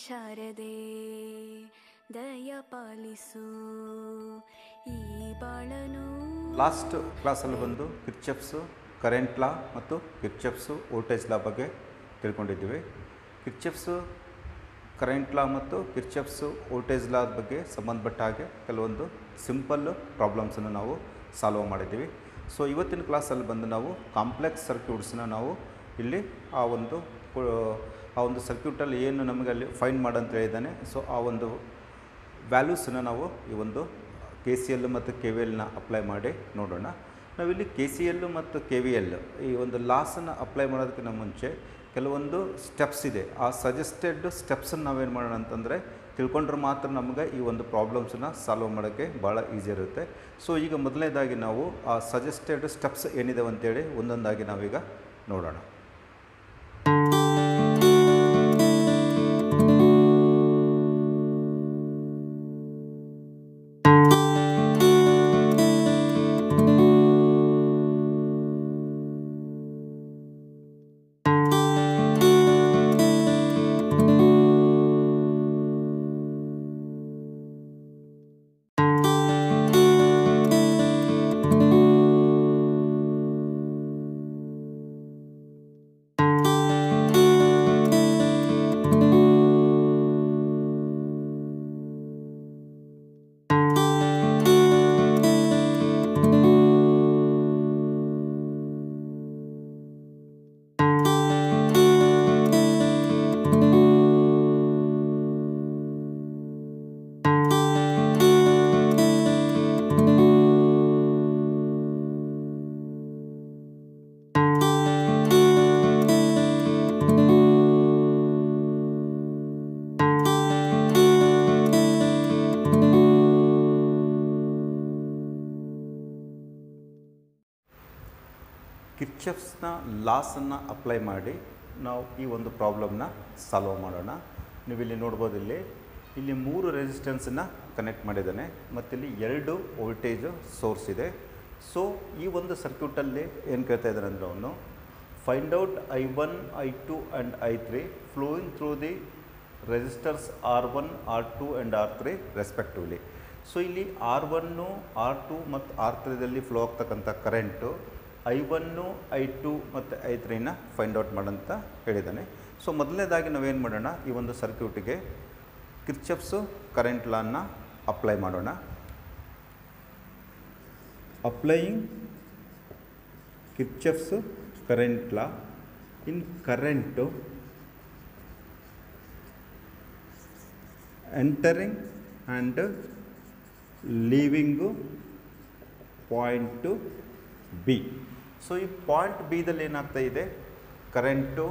ಶಾರದೆ ದಯ ಪಾಲಿಸು ಈ ಬಾಳನು. ಲಾಸ್ಟ್ ಕ್ಲಾಸಲ್ಲಿ ಬಂದು ಕಿರ್ಚಾಫ್ಸ್ ಕರೆಂಟ್ ಲಾ ಮತ್ತು ಕಿರ್ಚಾಫ್ಸ್ ವೋಲ್ಟೇಜ್ ಲಾ ಬಗ್ಗೆ ತಿಳ್ಕೊಂಡಿದ್ದೀವಿ. ಕಿರ್ಚಾಫ್ಸ್ ಕರೆಂಟ್ ಲಾ ಮತ್ತು ಕಿರ್ಚಾಫ್ಸ್ ವೋಲ್ಟೇಜ್ ಲಾ ಬಗ್ಗೆ ಸಂಬಂಧಪಟ್ಟ ಹಾಗೆ ಕೆಲವೊಂದು ಸಿಂಪಲ್ ಪ್ರಾಬ್ಲಮ್ಸನ್ನು ನಾವು ಸಾಲ್ವ್ ಮಾಡಿದ್ದೀವಿ. ಸೊ ಇವತ್ತಿನ ಕ್ಲಾಸಲ್ಲಿ ಬಂದು ನಾವು ಕಾಂಪ್ಲೆಕ್ಸ್ ಸರ್ಕ್ಯೂಟ್ಸ್ನ ನಾವು ಇಲ್ಲಿ ಆ ಒಂದು ಸರ್ಕ್ಯೂಟಲ್ಲಿ ಏನು ನಮಗೆ ಅಲ್ಲಿ ಫೈಂಡ್ ಮಾಡಂತ ಹೇಳಿದ್ದಾನೆ. ಸೊ ಆ ಒಂದು ವ್ಯಾಲ್ಯೂಸನ್ನು ನಾವು ಈ ಒಂದು KCL ಮತ್ತು KVLನ ಅಪ್ಲೈ ಮಾಡಿ ನೋಡೋಣ. ನಾವಿಲ್ಲಿ KCL ಮತ್ತು KVL ಈ ಒಂದು ಲಾಸನ್ನು ಅಪ್ಲೈ ಮಾಡೋದಕ್ಕಿಂತ ಮುಂಚೆ ಕೆಲವೊಂದು ಸ್ಟೆಪ್ಸ್ ಇದೆ. ಆ ಸಜೆಸ್ಟೆಡ್ ಸ್ಟೆಪ್ಸನ್ನು ನಾವೇನು ಮಾಡೋಣ ಅಂತಂದರೆ ತಿಳ್ಕೊಂಡ್ರೆ ಮಾತ್ರ ನಮಗೆ ಈ ಒಂದು ಪ್ರಾಬ್ಲಮ್ಸನ್ನು ಸಾಲ್ವ್ ಮಾಡೋಕ್ಕೆ ಭಾಳ ಈಸಿ ಇರುತ್ತೆ. ಸೊ ಈಗ ಮೊದಲನೇದಾಗಿ ನಾವು ಆ ಸಜೆಸ್ಟೆಡ್ ಸ್ಟೆಪ್ಸ್ ಏನಿದೆ ಅಂತೇಳಿ ಒಂದೊಂದಾಗಿ ನಾವೀಗ ನೋಡೋಣ. ಕಿರ್ಚಾಫ್ಸ್ನ ಲಾಸನ್ನು ಅಪ್ಲೈ ಮಾಡಿ ನಾವು ಈ ಒಂದು ಪ್ರಾಬ್ಲಮ್ನ ಸಾಲ್ವ್ ಮಾಡೋಣ. ನೀವಿಲ್ಲಿ ನೋಡ್ಬೋದು, ಇಲ್ಲಿ 3 ರೆಸಿಸ್ಟೆನ್ಸನ್ನು ಕನೆಕ್ಟ್ ಮಾಡಿದ್ದಾನೆ ಮತ್ತು ಇಲ್ಲಿ 2 ವೋಲ್ಟೇಜ್ ಸೋರ್ಸ್ ಇದೆ. ಸೊ ಈ ಒಂದು ಸರ್ಕ್ಯೂಟಲ್ಲಿ ಏನು ಕೇಳ್ತಾ ಇದ್ದಾರೆ ಅಂದರೆ ಅವನು find out I1, I2 and I3 flowing through the resistors R1, R2 and R3 respectively. So ಇಲ್ಲಿ R1, R2 ಮತ್ತು R3ದಲ್ಲಿ ಫ್ಲೋ ಆಗ್ತಕ್ಕಂಥ ಕರೆಂಟು I1, I2 ಮತ್ತು I3ನ ಫೈಂಡ್ ಔಟ್ ಮಾಡಂತ ಹೇಳಿದ್ದಾನೆ. ಸೊ ಮೊದಲನೇದಾಗಿ ನಾವೇನು ಮಾಡೋಣ, ಈ ಒಂದು ಸರ್ಕ್ಯೂಟಿಗೆ ಕಿರ್ಚಾಫ್ಸ್ ಕರೆಂಟ್ ಲಾನ ಅಪ್ಲೈ ಮಾಡೋಣ. Applying Kirchhoff's current law in current entering and leaving point B. So ಈ ಪಾಯಿಂಟ್ ಬಿದಲ್ಲಿ ಏನಾಗ್ತಾ ಇದೆ, ಕರೆಂಟು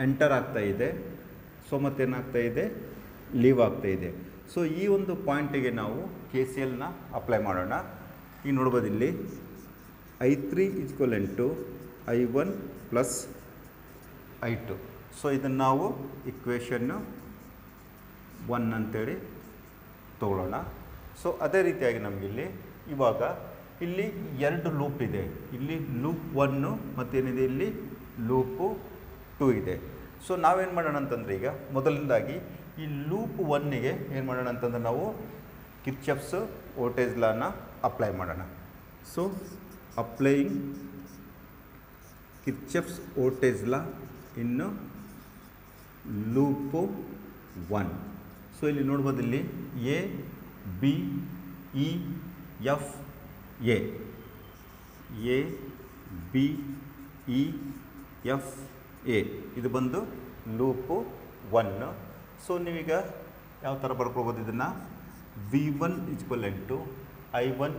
ಎಂಟರ್ ಆಗ್ತಾ ಇದೆ. ಸೊ ಮತ್ತೇನಾಗ್ತಾ ಇದೆ, ಲೀವ್ ಆಗ್ತಾ ಇದೆ. ಸೊ ಈ ಒಂದು ಪಾಯಿಂಟಿಗೆ ನಾವು KCLನ ಅಪ್ಲೈ ಮಾಡೋಣ. ಈಗ ನೋಡ್ಬೋದು, ಇಲ್ಲಿ I3 = I1 + I2. ಸೊ ಇದನ್ನು ನಾವು ಇಕ್ವೇಷನ್ನು 1 ಅಂತೇಳಿ ತಗೊಳ್ಳೋಣ. ಸೊ ಅದೇ ರೀತಿಯಾಗಿ ನಮಗಿಲ್ಲಿ ಇವಾಗ ಇಲ್ಲಿ 2 ಲೂಪ್ ಇದೆ. ಇಲ್ಲಿ ಲೂಪ್ 1 ಮತ್ತೇನಿದೆ, ಇಲ್ಲಿ ಲೂಪು 2 ಇದೆ. ಸೊ ನಾವೇನು ಮಾಡೋಣ ಅಂತಂದರೆ ಈಗ ಮೊದಲನೇದಾಗಿ ಈ ಲೂಪ್ 1ಗೆ ಏನು ಮಾಡೋಣ ಅಂತಂದ್ರೆ ನಾವು ಕಿರ್ಚಾಫ್ಸ್ ವೋಲ್ಟೇಜ್ ಲಾನ ಅಪ್ಲೈ ಮಾಡೋಣ. So applying Kirchhoff's voltage law ಇನ್ನು ಲೂಪು 1. ಸೊ ಇಲ್ಲಿ ನೋಡ್ಬೋದು, ಇಲ್ಲಿ A, B, E, F, A, B, E, F, A ಇದು ಬಂದು ಲೂಪು 1. ಸೊ ನೀವೀಗ ಯಾವ ಥರ ಬರ್ಕೋಬೋದು ಇದನ್ನು, V1 = I1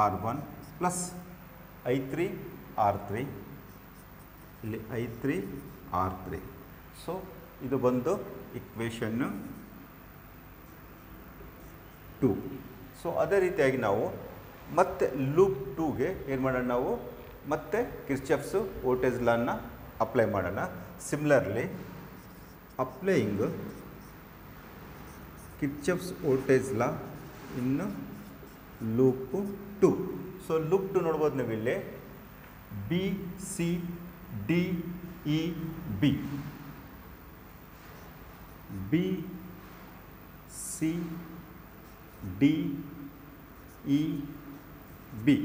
R1 plus I3 R3, ಇಲ್ಲಿ I3 R3. ಸೊ ಇದು ಬಂದು ಇಕ್ವೇಷನ್ನು 2. ಸೊ ಅದೇ ರೀತಿಯಾಗಿ ನಾವು ಮತ್ತೆ ಲೂಪ್ 2ಗೆ ಏನು ಮಾಡೋಣ, ನಾವು ಮತ್ತೆ ಕಿರ್ಚಾಫ್ಸ್ ವೋಲ್ಟೇಜ್ ಲಾನ ಅಪ್ಲೈ ಮಾಡೋಣ. Similarly applying Kirchhoff's voltage law ಇನ್ನು ಲೂಪ್ 2. ಸೊ ಲೂಪ್ 2 ನೋಡ್ಬೋದು ನೀವು ಇಲ್ಲಿ B, C, D, E, B. B C D E B.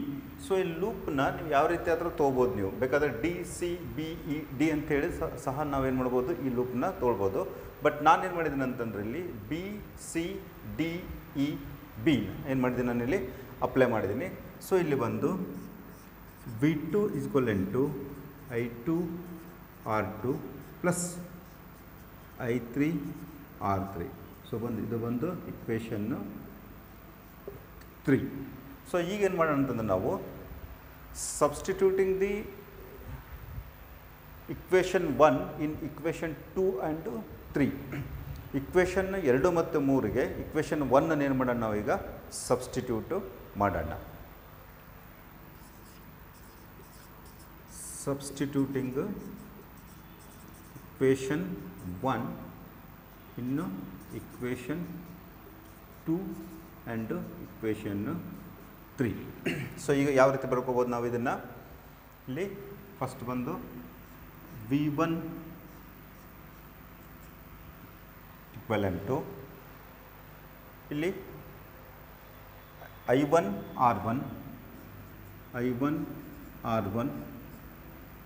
So ಈ ಲೂಪ್ನ ನೀವು ಯಾವ ರೀತಿ ಆದರೂ ತೊಗೋಬೋದು. ನೀವು ಬೇಕಾದರೆ D C B E D ಅಂತೇಳಿ ಸಹ ನಾವೇನು ಮಾಡ್ಬೋದು, ಈ ಲೂಪ್ನ ತೊಗೊಳ್ಬೋದು. ಬಟ್ ನಾನೇನು ಮಾಡಿದ್ದೀನಿ ಅಂತಂದರೆ ಇಲ್ಲಿ B C D E B ಏನು ಮಾಡಿದ್ದೀನಿ ನಾನಿಲ್ಲಿ ಅಪ್ಲೈ ಮಾಡಿದ್ದೀನಿ. ಸೊ ಇಲ್ಲಿ ಬಂದು V2 is equivalent to I2 R2 plus I3 R3. So ಇದು ಬಂದು ಇಕ್ವೇಷನ್ನು 3. ಸೊ ಈಗೇನು ಮಾಡೋಣ ಅಂತಂದ್ರೆ ನಾವು substituting the equation 1 in equation 2 and 3. Equation 2 ಮತ್ತು 3ಗೆ ಇಕ್ವೇಷನ್ 1 ಏನು ಮಾಡೋಣ ನಾವೀಗ ಸಬ್ಸ್ಟಿಟ್ಯೂಟು ಮಾಡೋಣ. ಸಬ್ಸ್ಟಿಟ್ಯೂಟಿಂಗ್ ಇಕ್ವೇಷನ್ 1 ಇನ್ನು ಇಕ್ವೇಷನ್ 2 ಆ್ಯಂಡ್ ಇಕ್ವೇಷನ್ 3. ಸೊ ಈಗ ಯಾವ ರೀತಿ ಬರ್ಕೋಬೋದು ನಾವು ಇದನ್ನು, ಇಲ್ಲಿ ಫಸ್ಟ್ ಬಂದು V1 equivalent to ಇಲ್ಲಿ I1 R1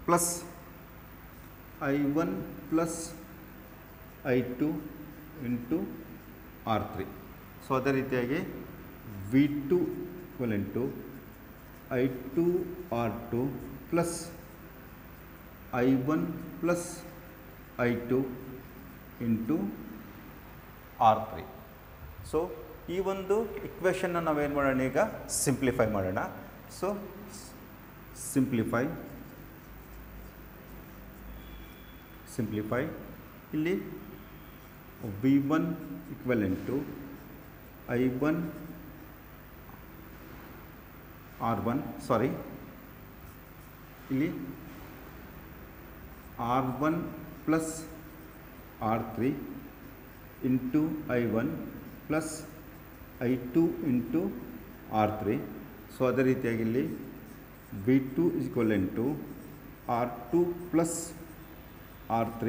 plus I1 plus I2 into R3. So ಅದೇ ರೀತಿಯಾಗಿ V2 equivalent to I2 R2 plus I1 plus I2 into R3. So ಈ ಒಂದು ಇಕ್ವೇಷನ್ನ ನಾವೇನು ಮಾಡೋಣ ಈಗ ಸಿಂಪ್ಲಿಫೈ ಮಾಡೋಣ. ಸೊ ಸಿಂಪ್ಲಿಫೈ ಇಲ್ಲಿ V1 equivalent to I1 R1 ಇಲ್ಲಿ R1 plus R3 into I1 plus I2 into R3. So ಅದೇ ರೀತಿಯಾಗಿ ಇಲ್ಲಿ V2 is equivalent to R2 plus R3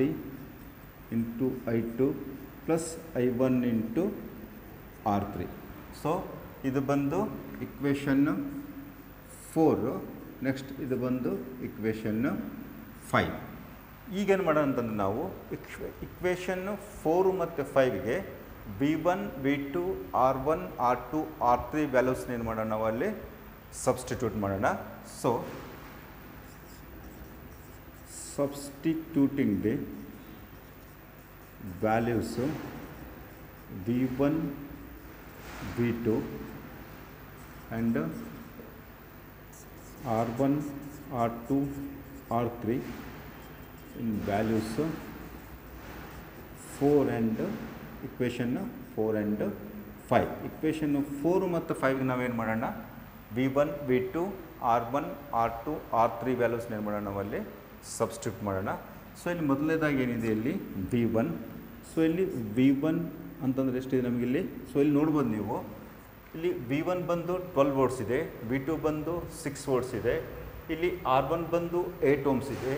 into I2 plus I1 into R3. So ಇದು ಬಂದು equation 4. Next ಇದು ಬಂದು equation 5. ಈಗೇನು ಮಾಡೋಣ ಅಂತಂದ್ರೆ ನಾವು ಇಕ್ವೇಷನ್ 4 ಮತ್ತು 5ಗೆ V1 V2 R1 R2 R3 ವ್ಯಾಲ್ಯೂಸ್ನ ಏನು ಮಾಡೋಣ ನಾವು ಅಲ್ಲಿ ಸಬ್ಸ್ಟಿಟ್ಯೂಟ್ ಮಾಡೋಣ. So substituting the values V1 V2 and R1 R2 R3 in values 4 and equation 4 and 5. equation 4 ಮತ್ತು 5 ನಾವೇನು ಮಾಡೋಣ, V1 V2 R1 R2 R3 ವ್ಯಾಲ್ಯೂಸ್ನ ಏನು ಮಾಡೋಣ ನಾವಲ್ಲಿ ಸಬ್ಸ್ಟಿಟ್ಯೂಟ್ ಮಾಡೋಣ. ಸೊ ಇಲ್ಲಿ ಮೊದಲನೇದಾಗಿ ಏನಿದೆ ಇಲ್ಲಿ V1. ಸೊ ಇಲ್ಲಿ V1 ಅಂತಂದರೆ ಎಷ್ಟಿದೆ ನಮಗಿಲ್ಲಿ, ಸೊ ಇಲ್ಲಿ ನೋಡ್ಬೋದು ನೀವು, ಇಲ್ಲಿ V1 ಬಂದು 12 ವೋಲ್ಟ್ಸ್ ಇದೆ, V2 ಬಂದು 6 ವೋಲ್ಟ್ಸ್ ಇದೆ, ಇಲ್ಲಿ R1 ಬಂದು 8 ಓಮ್ಸ್ ಇದೆ,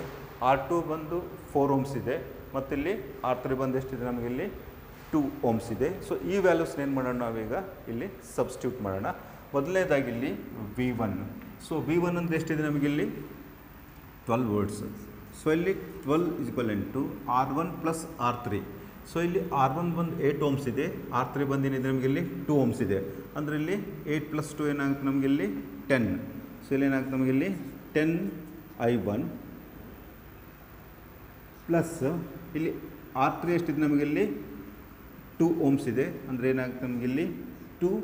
R2 ಬಂದು 4 ಓಮ್ಸ್ ಇದೆ, ಮತ್ತು ಇಲ್ಲಿ R3 ಬಂದು ಎಷ್ಟಿದೆ ನಮಗಿಲ್ಲಿ 2 ಓಮ್ಸ್ ಇದೆ. ಸೊ ಈ ವ್ಯಾಲ್ಯೂಸ್ನ ಏನು ಮಾಡೋಣ ನಾವೀಗ ಇಲ್ಲಿ ಸಬ್ಸ್ಟಿಟ್ಯೂಟ್ ಮಾಡೋಣ. ಮೊದಲನೇದಾಗಿ ಇಲ್ಲಿ V1. ಸೊ V1 ಅಂದರೆ ಎಷ್ಟಿದೆ ನಮಗಿಲ್ಲಿ 12 ವೋಲ್ಟ್ಸ್. ಸೊ ಇಲ್ಲಿ 12 is equivalent to R1 plus R3. So ಇಲ್ಲಿ R1 ಬಂದು 8 ಓಮ್ಸ್ ಇದೆ, R3 ಬಂದು ಏನಿದೆ ನಮಗಿಲ್ಲಿ 2 ಓಮ್ಸ್ ಇದೆ. ಅಂದರೆ ಇಲ್ಲಿ 8 ಪ್ಲಸ್ 2 ಏನಾಗುತ್ತೆ ನಮಗಿಲ್ಲಿ 10. ಸೊ ಇಲ್ಲಿ ಏನಾಗುತ್ತೆ ನಮಗಿಲ್ಲಿ 10 I1 ಪ್ಲಸ್ ಇಲ್ಲಿ R3 ಎಷ್ಟಿದೆ ನಮಗಿಲ್ಲಿ 2 ಓಮ್ಸ್ ಇದೆ, ಅಂದರೆ ಏನಾಗುತ್ತೆ ನಮಗಿಲ್ಲಿ 2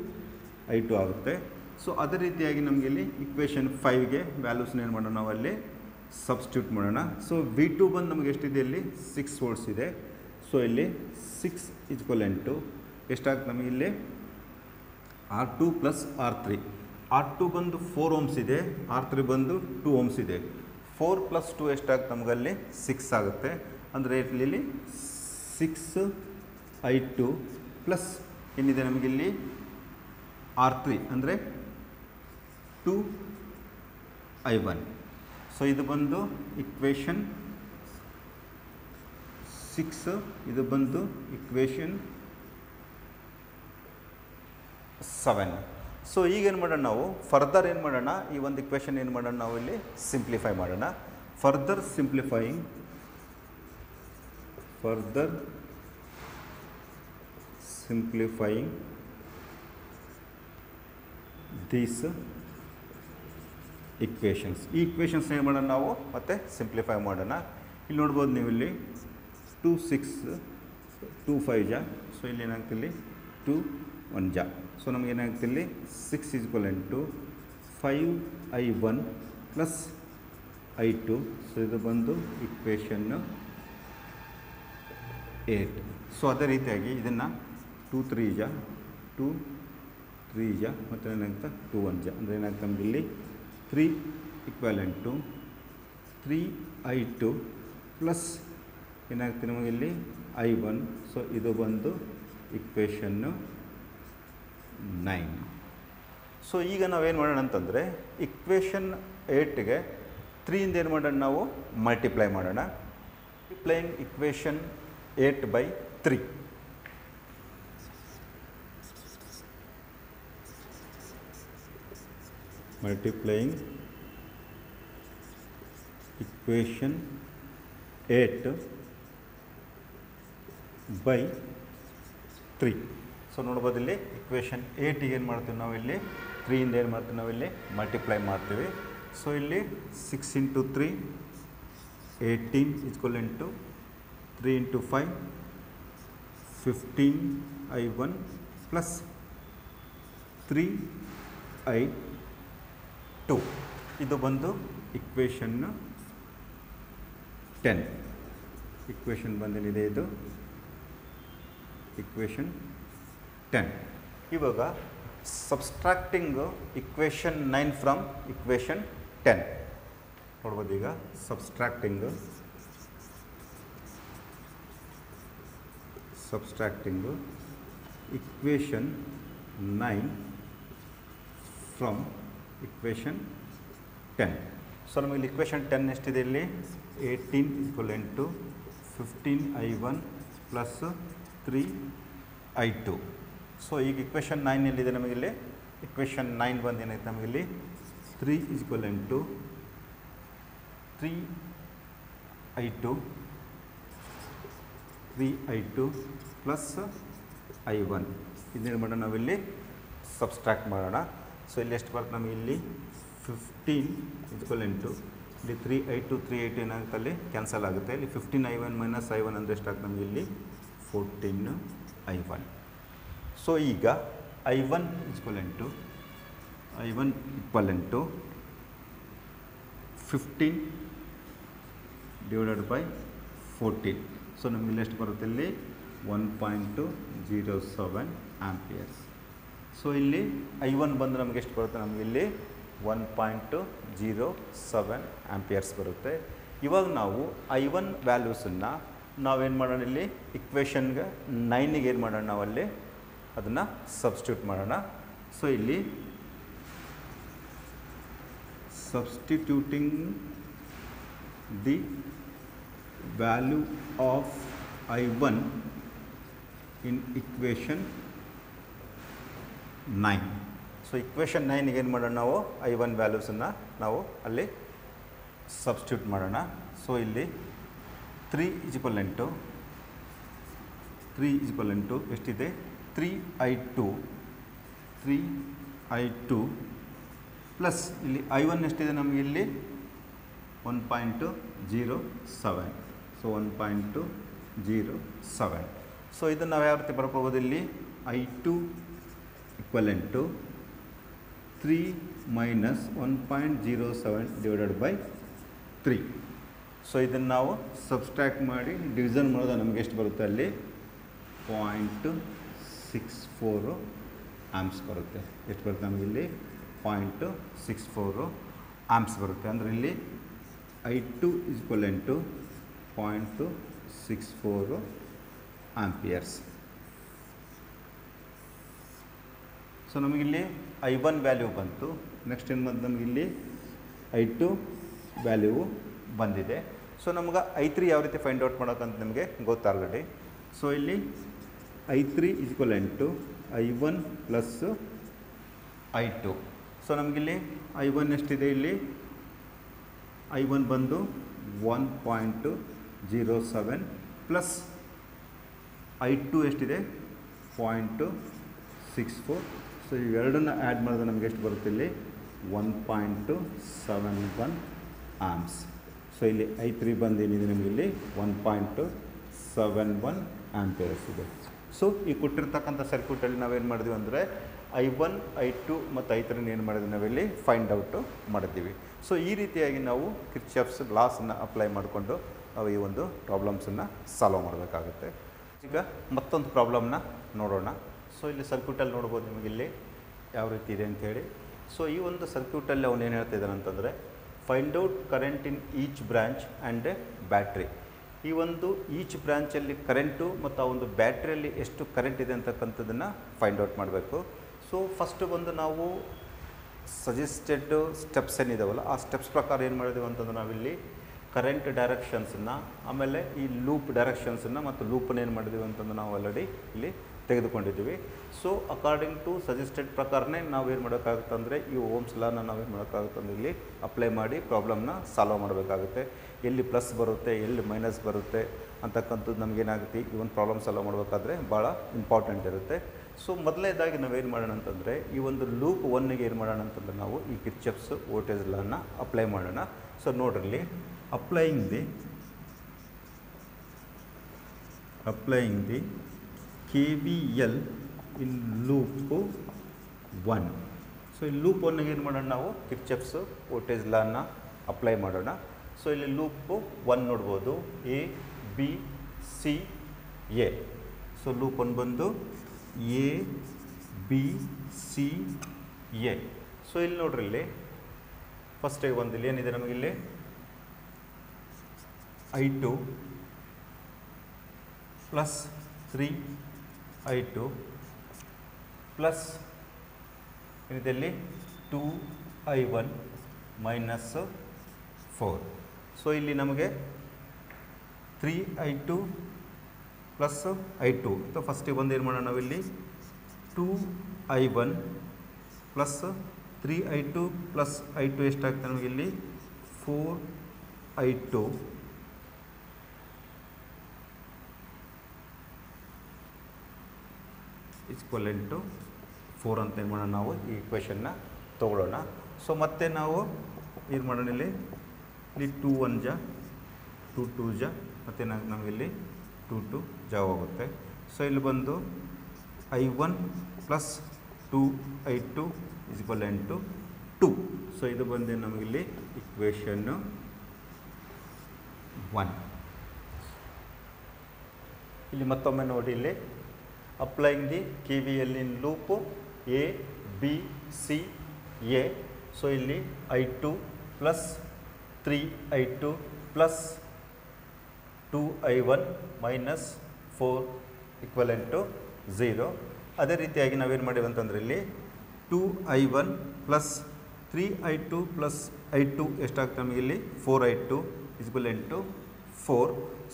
I2 ಆಗುತ್ತೆ. ಸೊ ಅದೇ ರೀತಿಯಾಗಿ ನಮಗಿಲ್ಲಿ ಇಕ್ವೇಷನ್ 5ಗೆ ವ್ಯಾಲ್ಯೂಸ್ನ ಏನು ಮಾಡೋಣ ನಾವಲ್ಲಿ ಸಬ್ಸ್ಟಿಟ್ಯೂಟ್ ಮಾಡೋಣ. ಸೊ V2 ಬಂದು ನಮಗೆ ಎಷ್ಟಿದೆ ಇಲ್ಲಿ 6 ವೋಲ್ಟ್ಸ್ ಇದೆ. ಸೊ ಇಲ್ಲಿ 6 is equivalent to ಎಷ್ಟಾಗುತ್ತೆ ನಮಗಿಲ್ಲಿ R2 ಪ್ಲಸ್ R3. R2 ಬಂದು 4 ಓಮ್ಸ್ ಇದೆ, R3 ಬಂದು 2 ಓಮ್ಸ್ ಇದೆ. 4 ಪ್ಲಸ್ 2 ಎಷ್ಟಾಗುತ್ತೆ ನಮಗಲ್ಲಿ 6 ಆಗುತ್ತೆ. ಅಂದರೆ ಇಲ್ಲಿ 6 I2 ಪ್ಲಸ್ ಏನಿದೆ ನಮಗಿಲ್ಲಿ R3 ಅಂದರೆ 2 I1. ಸೊ ಇದು ಬಂದು ಇಕ್ವೇಷನ್ 6 ಇದು ಬಂದು ಇಕ್ವೇಷನ್ 7. ಸೊ ಈಗ ಏನು ಮಾಡೋಣ ನಾವು ಫರ್ದರ್ ಏನು ಮಾಡೋಣ, ಈ ಒಂದು ಇಕ್ವೇಷನ್ ಏನು ಮಾಡೋಣ ನಾವು ಇಲ್ಲಿ ಸಿಂಪ್ಲಿಫೈ ಮಾಡೋಣ. Further simplifying these equations. ಈ ಇಕ್ವೇಷನ್ಸ್ ಏನು ಮಾಡೋಣ ನಾವು ಮತ್ತೆ ಸಿಂಪ್ಲಿಫೈ ಮಾಡೋಣ. ಇಲ್ಲಿ ನೋಡ್ಬೋದು ನೀವು ಇಲ್ಲಿ 2 6 2 5 ಜಾ, ಸೊ ಇಲ್ಲಿ ಏನಾಗ್ತಿಲ್ಲಿ 2 1 ಜಾ. So ನಮಗೇನಾಗ್ತಿಲ್ಲಿ 6 = 5i1 plus i2. So ಇದು ಬಂದು ಇಕ್ವೇಷನ್ 8. ಸೊ ಅದೇ ರೀತಿಯಾಗಿ ಇದನ್ನು 2 3 ಜಾ 2 3 ಜಾ ಮತ್ತು ಏನಾಗ್ತಾ 2 1 ಜಾ ಅಂದರೆ ಏನಾಗ್ತದೆ ನಮಗೆ ಇಲ್ಲಿ 3 = 3i2 ಪ್ಲಸ್ ಏನಾಗ್ತದೆ ನಮಗೆ ಇಲ್ಲಿ i1. ಸೊ ಇದು ಬಂದು ಇಕ್ವೇಷನ್ನು 9. ಸೊ ಈಗ ನಾವೇನು ಮಾಡೋಣ ಅಂತಂದರೆ ಇಕ್ವೇಷನ್ 8ಗೆ 3 ಏನು ಮಾಡೋಣ ನಾವು ಮಲ್ಟಿಪ್ಲೈ ಮಾಡೋಣ. Multiplying equation 8/3. Multiplying equation 8/3. So ನೋಡ್ಬೋದು ಇಲ್ಲಿ ಇಕ್ವೇಷನ್ 8ಗೆ ಏನು ಮಾಡ್ತೀವಿ ನಾವು ಇಲ್ಲಿ 3 ಏನು ಮಾಡ್ತೀವಿ ನಾವು ಇಲ್ಲಿ ಮಲ್ಟಿಪ್ಲೈ ಮಾಡ್ತೀವಿ. ಸೊ ಇಲ್ಲಿ 6 × 3 18 = 3 × 5 15i1 ಪ್ಲಸ್ 3i2. ಇದು ಬಂದು ಇಕ್ವೇಷನ್ 10. ಇಕ್ವೇಷನ್ ಬಂದಿದೆ ಇದು ಇಕ್ವೇಷನ್ 10. ಇವಾಗ ಸಬ್ಸ್ಟ್ರಾಕ್ಟಿಂಗ್ ಇಕ್ವೇಷನ್ 9 ಫ್ರಮ್ ಇಕ್ವೇಷನ್ 10 ನೋಡ್ಬೋದು. ಈಗ subtracting equation 9 from equation 10. So ನಮಗೆ ಇಕ್ವೇಷನ್ 10 ಎಷ್ಟಿದೆ ಇಲ್ಲಿ 18 = 15i1 ಪ್ಲಸ್ 3i2. ಸೊ ಈಗ ಇಕ್ವೇಷನ್ 9 ಎಲ್ಲಿದೆ ನಮಗಿಲ್ಲಿ ಇಕ್ವೇಷನ್ 9 ಬಂದು ಏನಾಯ್ತು ನಮಗಿಲ್ಲಿ 3 = 3i2 ಪ್ಲಸ್ i1. ಇದನ್ನೇನು ಮಾಡೋಣ ನಾವಿಲ್ಲಿ ಸಬ್ಸ್ಟ್ರಾಕ್ಟ್ ಮಾಡೋಣ. ಸೊ ಇಲ್ಲಿ ಎಷ್ಟು ಬರುತ್ತೆ ನಮಗೆ ಇಲ್ಲಿ 15 = ಇಲ್ಲಿ 3i2 ಏನಾಗುತ್ತೆ ಅಲ್ಲಿ ಕ್ಯಾನ್ಸಲ್ ಆಗುತ್ತೆ. ಇಲ್ಲಿ 15i1 ಮೈನಸ್ i1 ಅಂದರೆ ಎಷ್ಟಾಗುತ್ತೆ ನಮಗೆ ಇಲ್ಲಿ 14i1. ಸೊ ಈಗ i1 = 15/14. ಸೊ ನಮಗೆ ಎಷ್ಟು ಬರುತ್ತೆ ಇಲ್ಲಿ 1.07 ಆಂಪಿಯರ್ಸ್. ಸೊ ಇಲ್ಲಿ i1 ಬಂದು ನಮಗೆ ಎಷ್ಟು ಬರುತ್ತೆ ನಮಗೆ ಇಲ್ಲಿ 1.07 ಆಂಪಿಯರ್ಸ್ ಬರುತ್ತೆ. ಇವಾಗ ನಾವು i1 ವ್ಯಾಲ್ಯೂಸನ್ನು ನಾವೇನು ಮಾಡೋಣ ಇಲ್ಲಿ ಇಕ್ವೇಷನ್ಗೆ 9ಗೆ ಏನು ಮಾಡೋಣ ನಾವಲ್ಲಿ ಅದನ್ನು ಸಬ್ಸ್ಟಿಟ್ಯೂಟ್ ಮಾಡೋಣ. ಸೊ ಇಲ್ಲಿ substituting the value of i1 in equation 9. So equation 9ಗೆ ಏನು ಮಾಡೋಣ ನಾವು i1 ವ್ಯಾಲ್ಯೂಸನ್ನು ನಾವು ಅಲ್ಲಿ ಸಬ್ಸ್ಟಿಟ್ಯೂಟ್ ಮಾಡೋಣ. ಸೊ ಇಲ್ಲಿ 3 = ಎಷ್ಟಿದೆ 3i2 ಪ್ಲಸ್ ಇಲ್ಲಿ i1 ಎಷ್ಟಿದೆ ನಮಗೆ ಇಲ್ಲಿ 1.07. ಸೊ 1.07. ಸೊ ಇದನ್ನು ನಾವು ಯಾವ ರೀತಿ ಬರ್ಕೋಬೋದು ಇಲ್ಲಿ i2 = 3 ಮೈನಸ್ 1.07/3. ಸೊ ಇದನ್ನು ನಾವು ಸಬ್ಸ್ಟ್ರಾಕ್ಟ್ ಮಾಡಿ ಡಿವಿಷನ್ ಮಾಡೋದು ನಮಗೆ ಎಷ್ಟು ಬರುತ್ತೆ ಅಲ್ಲಿ 0.64 ಆಂಪ್ಸ್ ಬರುತ್ತೆ. ಎಷ್ಟು ಬರುತ್ತೆ ನಮಗೆ ಇಲ್ಲಿ 0.64 ಆಂಪ್ಸ್ ಬರುತ್ತೆ. ಅಂದರೆ ಇಲ್ಲಿ i2 = 0.64 ಆಂಪಿಯರ್ಸ್. ಸೊ ನಮಗಿಲ್ಲಿ i1 ವ್ಯಾಲ್ಯೂ ಬಂತು. ನೆಕ್ಸ್ಟ್ ಏನು ಬಂತು ನಮಗಿಲ್ಲಿ i2 ವ್ಯಾಲ್ಯೂ ಬಂದಿದೆ. ಸೊ ನಮ್ಗೆ I3 ಯಾವ ರೀತಿ ಫೈಂಡ್ ಔಟ್ ಮಾಡೋಕ್ಕಂತ ನಿಮಗೆ ಗೊತ್ತು ಆಲ್ರೆಡಿ. ಸೊ ಇಲ್ಲಿ I3 = I1 plus I2. So ನಮಗಿಲ್ಲಿ I1 ಎಷ್ಟಿದೆ, ಇಲ್ಲಿ I1 ಬಂದು 1.07 ಪ್ಲಸ್ I2 ಎಷ್ಟಿದೆ 0.64. ಸೊ ಇವೆರಡನ್ನ ಆ್ಯಡ್ ಮಾಡಿದ್ರೆ ನಮಗೆ ಎಷ್ಟು ಬರುತ್ತೆ, ಇಲ್ಲಿ 1.71 ಆಮ್ಸ್. ಸೊ ಇಲ್ಲಿ I3 ಬಂದು ಏನಿದೆ ನಮಗೆ ಇಲ್ಲಿ 1.71 ಆಂಪಿಯರ್ಸ್ ಇದೆ. ಸೊ ಈ ಕೊಟ್ಟಿರ್ತಕ್ಕಂಥ ಸರ್ಕ್ಯೂಟಲ್ಲಿ ನಾವೇನು ಮಾಡಿದ್ವಿ ಅಂದರೆ I1, I2 ಮತ್ತು I3 ಏನು ಮಾಡಿದ್ವಿ ನಾವಿಲ್ಲಿ ಫೈಂಡ್ ಔಟು ಮಾಡಿದ್ದೀವಿ. ಸೊ ಈ ರೀತಿಯಾಗಿ ನಾವು ಕಿರ್ಚಾಫ್ಸ್ ಲಾಸನ್ನು ಅಪ್ಲೈ ಮಾಡಿಕೊಂಡು ನಾವು ಈ ಒಂದು ಪ್ರಾಬ್ಲಮ್ಸನ್ನು ಸಾಲ್ವ್ ಮಾಡಬೇಕಾಗುತ್ತೆ. ಈಗ ಮತ್ತೊಂದು ಪ್ರಾಬ್ಲಮ್ನ ನೋಡೋಣ. ಸೊ ಇಲ್ಲಿ ಸರ್ಕ್ಯೂಟಲ್ಲಿ ನೋಡ್ಬೋದು ನಿಮಗಿಲ್ಲಿ ಯಾವ ರೀತಿ ಇದೆ ಅಂಥೇಳಿ. ಸೊ ಈ ಒಂದು ಸರ್ಕ್ಯೂಟಲ್ಲಿ ಅವನು ಏನು ಹೇಳ್ತಾ ಇದ್ದಾನೆ ಅಂತಂದರೆ find out current in each branch and battery. ಈ ಒಂದು ಈಚ್ ಬ್ರ್ಯಾಂಚಲ್ಲಿ ಕರೆಂಟು ಮತ್ತು ಆ ಒಂದು ಬ್ಯಾಟ್ರಿಯಲ್ಲಿ ಎಷ್ಟು ಕರೆಂಟ್ ಇದೆ ಅಂತಕ್ಕಂಥದ್ದನ್ನು ಫೈಂಡ್ ಔಟ್ ಮಾಡಬೇಕು. ಸೊ ಫಸ್ಟು ಬಂದು ನಾವು ಸಜೆಸ್ಟೆಡ್ ಸ್ಟೆಪ್ಸ್ ಏನಿದಾವಲ್ಲ ಆ ಸ್ಟೆಪ್ಸ್ ಪ್ರಕಾರ ಏನು ಮಾಡಿದೆವು ಅಂತಂದ್ರೆ ನಾವಿಲ್ಲಿ ಕರೆಂಟ್ ಡೈರೆಕ್ಷನ್ಸನ್ನು, ಆಮೇಲೆ ಈ ಲೂಪ್ ಡೈರೆಕ್ಷನ್ಸನ್ನು ಮತ್ತು ಲೂಪನ್ನು ಏನು ಮಾಡಿದ್ದೀವಿ ಅಂತಂದ್ರೆ ನಾವು ಆಲ್ರೆಡಿ ಇಲ್ಲಿ ತೆಗೆದುಕೊಂಡಿದ್ದೀವಿ. ಸೊ ಅಕಾರ್ಡಿಂಗ್ ಟು ಸಜೆಸ್ಟೆಡ್ ಪ್ರಕಾರನೇ ನಾವು ಏನು ಮಾಡೋಕ್ಕಾಗುತ್ತೆ ಅಂದರೆ ಈ ಓಮ್ಸ್ ಲಾನ ನಾವೇನು ಮಾಡೋಕ್ಕಾಗುತ್ತೆ ಅಂದರೆ ಇಲ್ಲಿ ಅಪ್ಲೈ ಮಾಡಿ ಪ್ರಾಬ್ಲಮ್ನ ಸಾಲ್ವ್ ಮಾಡಬೇಕಾಗುತ್ತೆ. ಎಲ್ಲಿ ಪ್ಲಸ್ ಬರುತ್ತೆ, ಎಲ್ಲಿ ಮೈನಸ್ ಬರುತ್ತೆ ಅಂತಕ್ಕಂಥದ್ದು ನಮಗೇನಾಗುತ್ತೆ ಈ ಒಂದು ಪ್ರಾಬ್ಲಮ್ ಸಾಲ್ವ್ ಮಾಡಬೇಕಾದ್ರೆ ಭಾಳ ಇಂಪಾರ್ಟೆಂಟ್ ಇರುತ್ತೆ. ಸೊ ಮೊದಲನೇದಾಗಿ ನಾವೇನು ಮಾಡೋಣ ಅಂತಂದರೆ ಈ ಒಂದು ಲೂಪ್ 1ಗೆ ಏನು ಮಾಡೋಣ ಅಂತಂದರೆ ನಾವು ಈ ಕಿರ್ಚಾಫ್ಸ್ ವೋಲ್ಟೇಜ್ ಲಾನ ಅಪ್ಲೈ ಮಾಡೋಣ. ಸೊ ನೋಡ್ರಿ, applying the KVL in loop 1. So ಈ ಲೂಪ್ 1ಗೆ ಏನು ಮಾಡೋಣ ನಾವು ಕಿರ್ಚಾಫ್ಸ್ ವೋಲ್ಟೇಜ್ ಲಾನ ಅಪ್ಲೈ ಮಾಡೋಣ. ಸೊ ಇಲ್ಲಿ ಲೂಪ್ 1 ನೋಡ್ಬೋದು ABCA. ಸೊ ಲೂಪ್ 1 ಬಂದು ABCA. ಸೊ ಇಲ್ಲಿ ನೋಡ್ರಿ, ಇಲ್ಲಿ ಫಸ್ಟಿಗೆ ಒಂದು ಇಲ್ಲಿ ಏನಿದೆ ನಮಗಿಲ್ಲಿ I2 ಪ್ಲಸ್ 3I2 ಪ್ಲಸ್ ಏನಿದೆ ಇಲ್ಲಿ 2I1 ಮೈನಸ್ 4. ಸೊ ಇಲ್ಲಿ ನಮಗೆ 3I2 ಪ್ಲಸ್ I2. ಸೊ ಫಸ್ಟಿಗೆ ಬಂದು ಏನು ಮಾಡೋಣ ನಾವಿಲ್ಲಿ 2I1 plus 3I2 plus I2 ಎಷ್ಟಾಗ್ತದೆ ನಮಗಿಲ್ಲಿ 4I2 = 4 ಅಂತ ಏನು ಮಾಡೋಣ ನಾವು ಈ ಇಕ್ವೇಷನ್ನ ತೊಗೊಳ್ಳೋಣ. ಸೊ ಮತ್ತೆ ನಾವು ಏನು ಮಾಡೋಣ, ಇಲ್ಲಿ 2 1 ಜ 2 2 ಜ ಮತ್ತು ನಮಗಿಲ್ಲಿ 2 2 ಜ ಹೋಗುತ್ತೆ. ಸೊ ಇಲ್ಲಿ ಬಂದು I1 ಪ್ಲಸ್ 2I2 = 2. ಸೊ ಇದು ಬಂದು ನಮಗಿಲ್ಲಿ ಇಕ್ವೇಷನ್ನು 1. ಇಲ್ಲಿ ಮತ್ತೊಮ್ಮೆ ನೋಡಿ, ಇಲ್ಲಿ applying the KVL in loop ABCA. So ಇಲ್ಲಿ I2 plus 3I2 plus 2I1 minus 4 = 0. ಅದೇ ರೀತಿಯಾಗಿ ನಾವೇನು ಮಾಡಿವಿ ಅಂತಂದರೆ ಇಲ್ಲಿ 2I1 plus 3I2 plus I2 ಎಷ್ಟಾಗ್ತದೆ ನಮಗೆ ಇಲ್ಲಿ 4I2 = 4.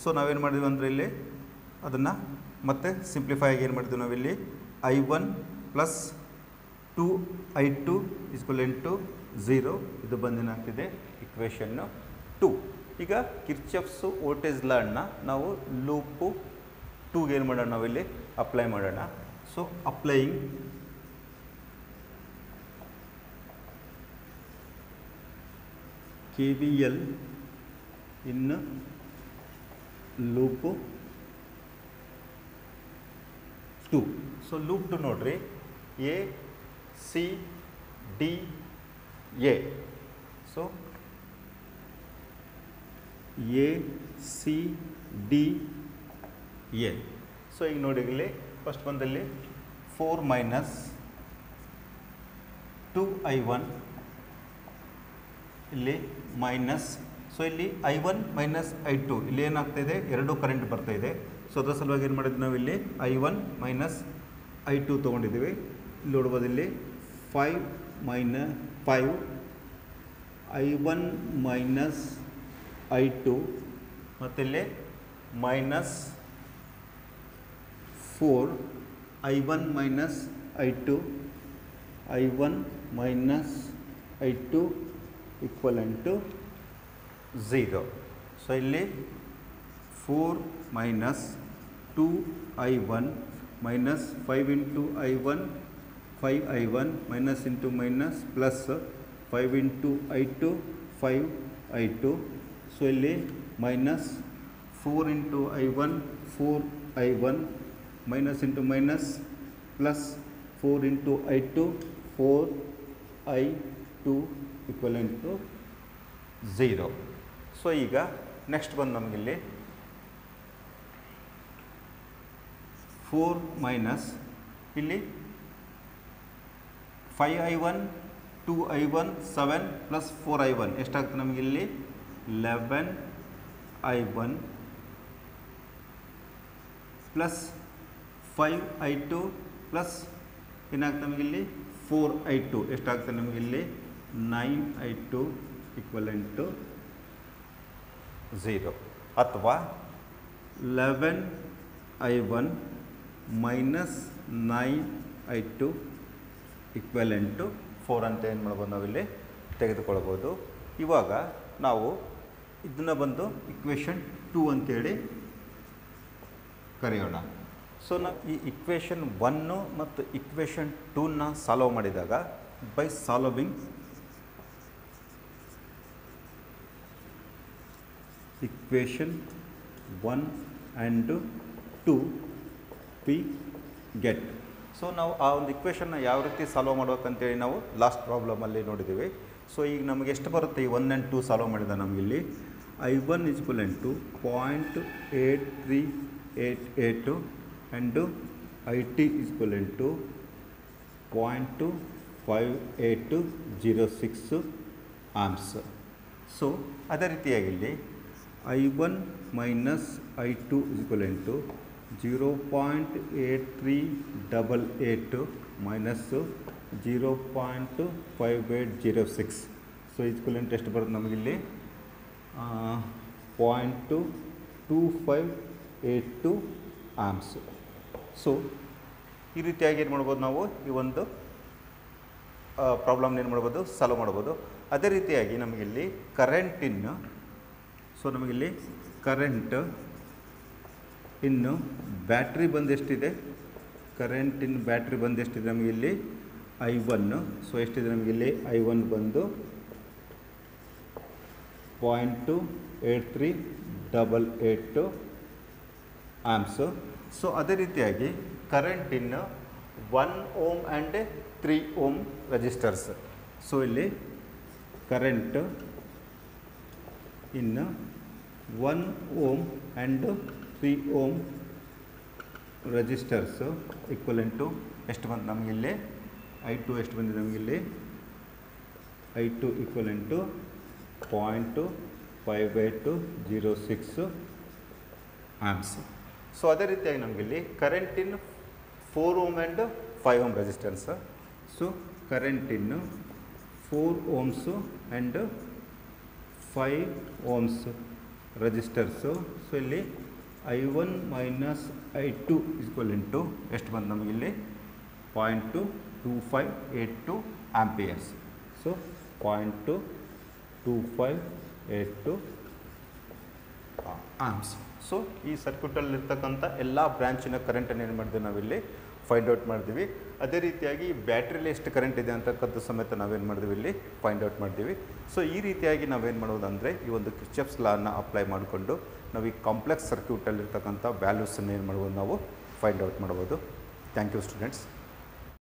ಸೊ ನಾವೇನು ಮಾಡಿದ್ವಿ ಅಂದರೆ ಇಲ್ಲಿ ಅದನ್ನು ಮತ್ತೆ ಸಿಂಪ್ಲಿಫೈ ಆಗಿ ಏನು ಮಾಡಿದ್ವಿ ನಾವಿಲ್ಲಿ I1 ಪ್ಲಸ್ 2I2 = 0. ಇದು ಬಂದೇನಾಗ್ತಿದೆ ಇಕ್ವೇಷನ್ನು 2. ಈಗ ಕಿರ್ಚಾಫ್ಸ್ ವೋಲ್ಟೇಜ್ ಲಾನ್ನ ನಾವು ಲೂಪು 2ಗೆ ಏನು ಮಾಡೋಣ ನಾವಿಲ್ಲಿ ಅಪ್ಲೈ ಮಾಡೋಣ. ಸೊ ಅಪ್ಲೈಯಿಂಗ್ KVL ಇನ್ ಲೂಪ್ 2. ಸೊ ಲೂಪ್ 2 ನೋಡ್ರಿ ACDA. So ACDA. ಸೊ ಈಗ ನೋಡಿ, ಇಲ್ಲಿ ಫಸ್ಟ್ ಬಂದಲ್ಲಿ 4 ಮೈನಸ್ 2I1 ಇಲ್ಲಿ ಮೈನಸ್. ಸೊ ಇಲ್ಲಿ I1 ಮೈನಸ್ I2 ಇಲ್ಲಿ ಏನಾಗ್ತಾಯಿದೆ, ಎರಡು ಕರೆಂಟ್ ಬರ್ತಾಯಿದೆ. ಸೊ ಅದರ ಸಲುವಾಗಿ ಏನು ಮಾಡಿದ್ವಿ ನಾವು ಇಲ್ಲಿ I1 ಮೈನಸ್ I2 ತೊಗೊಂಡಿದ್ದೀವಿ. ಇಲ್ಲಿ ನೋಡ್ಬೋದು, ಇಲ್ಲಿ 5 I1 ಮೈನಸ್ I2 ಮತ್ತು ಇಲ್ಲಿ minus 4 I1 minus I2 I1 minus I2 equivalent 0. So ಇಲ್ಲಿ 4 minus 2I1 minus 5 into I1 5I1 minus into minus plus 5 into I2 5I2. So ಇಲ್ಲಿ minus 4 into I1 4I1 minus into minus plus 4 into I2 4I2 equivalent to 0. So ಈಗ next ಬಂದು ನಮಗಿಲ್ಲಿ 4 minus ಇಲ್ಲಿ 5I1 2I1 7 plus 4I1 ಎಷ್ಟಾಗ್ತದೆ ನಮಗಿಲ್ಲಿ 11I1 plus 5I2 plus ಏನಾಗ್ತದೆ ನಮಗಿಲ್ಲಿ 4I2 ಎಷ್ಟಾಗ್ತದೆ ನಮಗಿಲ್ಲಿ 9I2 ಈಕ್ವಲೆಂಟು 0. ಅಥವಾ 11I1 ಮೈನಸ್ 9I2 ಈಕ್ವಲೆಂಟು 4 ಅಂತ ಏನು ಮಾಡ್ಬೋದು ನಾವಿಲ್ಲಿ ತೆಗೆದುಕೊಳ್ಬೋದು. ಇವಾಗ ನಾವು ಇದನ್ನು ಬಂದು ಇಕ್ವೇಷನ್ 2 ಅಂತೇಳಿ ಕರೆಯೋಣ. ಸೊ ನಾವು ಈ ಇಕ್ವೇಷನ್ 1 ಮತ್ತು ಇಕ್ವೇಷನ್ 2ನ ಸಾಲ್ವ್ ಮಾಡಿದಾಗ by solving equation 1 and 2 we get. So ನಾವು ಆ ಒಂದು ಇಕ್ವೇಷನ್ನ ಯಾವ ರೀತಿ ಸಾಲ್ವ್ ಮಾಡ್ಬೇಕಂತೇಳಿ ನಾವು ಲಾಸ್ಟ್ ಪ್ರಾಬ್ಲಮಲ್ಲಿ ನೋಡಿದ್ದೀವಿ. ಸೊ ಈಗ ನಮಗೆ ಎಷ್ಟು ಬರುತ್ತೆ ಈ 1 ಆ್ಯಂಡ್ 2 ಸಾಲ್ವ್ ಮಾಡಿದ ನಮಗಿಲ್ಲಿ I1 equivalent 0.8388 and IT equivalent 0.5806 amps. So ಅದೇ ರೀತಿಯಾಗಿ ಇಲ್ಲಿ I1 minus I2 equivalent 0.8388 minus 0.5806. So equivalent ಎಷ್ಟು ಬರುತ್ತೆ ನಮಗಿಲ್ಲಿ 0.2582 ಆಮ್ಸ್. ಸೊ ಈ ರೀತಿಯಾಗಿ ಏನು ಮಾಡ್ಬೋದು ನಾವು ಈ ಒಂದು ಪ್ರಾಬ್ಲಮ್ನ ಏನು ಮಾಡ್ಬೋದು ಸಾಲ್ವ್ ಮಾಡ್ಬೋದು. ಅದೇ ರೀತಿಯಾಗಿ ನಮಗಿಲ್ಲಿ ಕರೆಂಟ್ ಇನ್ನು ಸೊ ನಮಗಿಲ್ಲಿ ಕರೆಂಟ್ ಇನ್ನು ಬ್ಯಾಟ್ರಿ ಬಂದು ಎಷ್ಟಿದೆ ಕರೆಂಟ್ ಇನ್ ಬ್ಯಾಟ್ರಿ ಬಂದು ಎಷ್ಟಿದೆ ನಮಗಿಲ್ಲಿ I1. ಸೊ ಎಷ್ಟಿದೆ ನಮಗಿಲ್ಲಿ I1 ಬಂದು 0.8388 ಆಮ್ಸು. ಸೊ ಅದೇ ರೀತಿಯಾಗಿ current in 1 ohm and 3 ohm resistors. So ಇಲ್ಲಿ current in 1 ohm and 3 ohm resistors equivalent ಎಷ್ಟು ಬಂತು ನಮಗಿಲ್ಲಿ I2 ಎಷ್ಟು ಬಂದಿದೆ ನಮಗಿಲ್ಲಿ I2 ಈಕ್ವಲೆಂಟು 0.5806 ಆಮ್ಸ್. ಸೊ ಅದೇ ರೀತಿಯಾಗಿ ನಮಗಿಲ್ಲಿ current in 4 ohm and 5 ohm resistance. So current ಇನ್ನು 4 ohms and 5 ohms resistors. So ಇಲ್ಲಿ I1 ಮೈನಸ್ I2 ಈಕ್ವಲೆಂಟು ಎಷ್ಟು ಬಂತು ನಮಗಿಲ್ಲಿ 0.2582 ಆಂಪಿಯರ್ಸ್. So 0.2582 amps. ಸೊ ಈ ಸರ್ಕ್ಯೂಟಲ್ಲಿರ್ತಕ್ಕಂಥ ಎಲ್ಲ ಬ್ರ್ಯಾಂಚಿನ ಕರೆಂಟನ್ನು ಏನು ಮಾಡಿದ್ವಿ ನಾವಿಲ್ಲಿ ಫೈಂಡ್ ಔಟ್ ಮಾಡಿದ್ವಿ. ಅದೇ ರೀತಿಯಾಗಿ ಬ್ಯಾಟ್ರಿಯಲ್ಲಿ ಎಷ್ಟು ಕರೆಂಟ್ ಇದೆ ಅಂತಕ್ಕಂಥ ಸಮೇತ ನಾವೇನು ಮಾಡಿದ್ವಿ ಇಲ್ಲಿ ಫೈಂಡ್ ಔಟ್ ಮಾಡಿದ್ವಿ. ಸೊ ಈ ರೀತಿಯಾಗಿ ನಾವೇನು ಮಾಡೋದಂದರೆ ಈ ಒಂದು ಕಿರ್ಚಾಫ್ಸ್ ಲಾನ ಅಪ್ಲೈ ಮಾಡಿಕೊಂಡು ನಾವು ಈ ಕಾಂಪ್ಲೆಕ್ಸ್ ಸರ್ಕ್ಯೂಟಲ್ಲಿರ್ತಕ್ಕಂಥ ವ್ಯಾಲ್ಯೂಸನ್ನು ಏನು ಮಾಡ್ಬೋದು ನಾವು ಫೈಂಡ್ ಔಟ್ ಮಾಡ್ಬೋದು. Thank you students.